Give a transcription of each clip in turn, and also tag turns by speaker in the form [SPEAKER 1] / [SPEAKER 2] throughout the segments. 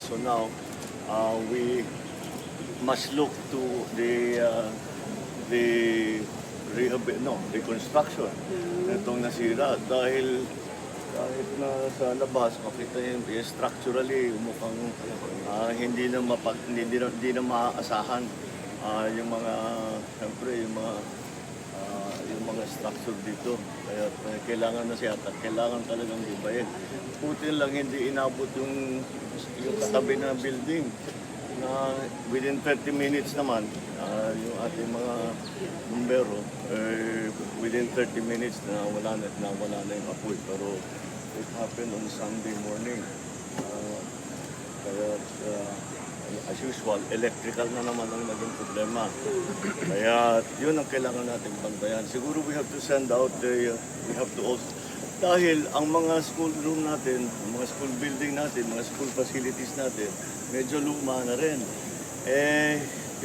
[SPEAKER 1] So now, we must look to the reconstruction nitong nasira dahil kahit na sa labas makita yung structurally mukhang hindi na maaasahan yung mga siyempre yung mga structure dito, kaya kailangan na siya at kailangan talagang ibahin. Puti lang hindi inabot yung katabi na building na within 30 minutes naman yung ating mga bumbero within 30 minutes na wala na yung apoy, pero it happened on Sunday morning. Kaya as usual, electrical na naman ang naging problema. Kaya yun ang kailangan natin bantayan. Siguro we have to send out we have to also, dahil ang mga school room natin, mga school building natin, mga school facilities natin, medyo luma na rin.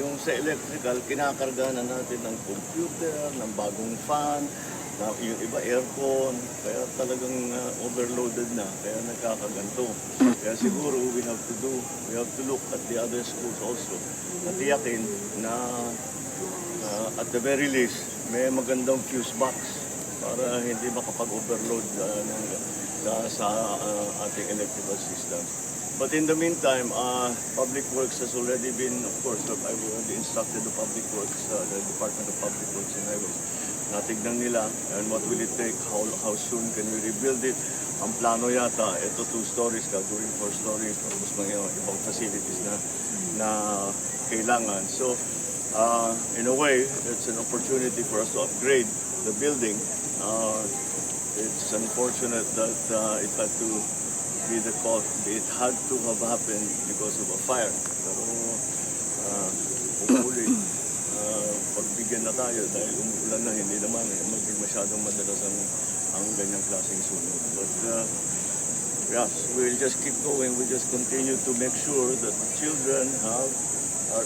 [SPEAKER 1] Yung sa electrical, kinakarga na natin ng computer, ng bagong fan, yung iba aircon, kaya talagang overloaded na, kaya nagkakaganto. Kaya siguro we have to look at the other schools also. Natiyakin na at the very least, may magandang fuse box para hindi makapag-overload sa ating electrical system. But in the meantime, Public Works has already been, of course, I've already instructed the Public Works, the Department of Public Works and Highways. Natignan nila, and what will it take, how soon can we rebuild it. Ang plano yata, ito 2 stories, gagawin 4 stories, tapos mga ibang facilities na kailangan. So, in a way, it's an opportunity for us to upgrade the building. It's unfortunate that it had to be the cause. It had to have happened because of a fire. Pero hopefully, pagbigyan na tayo dahil umuulan na, hindi naman maging masyadong madalas ang ganyang klaseng sunog. But yes, we'll just keep going. We'll just continue to make sure that the children are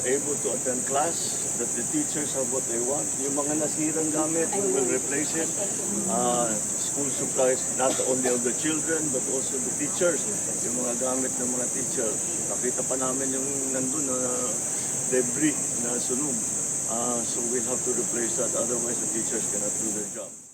[SPEAKER 1] able to attend class, that the teachers have what they want. Yung mga nasirang gamit, we will replace it. School supplies, not only of the children, but also the teachers. Yung mga gamit ng mga teacher. Nakita pa namin yung nandun na debris na sunog. So we'll have to replace that, otherwise the teachers cannot do their job.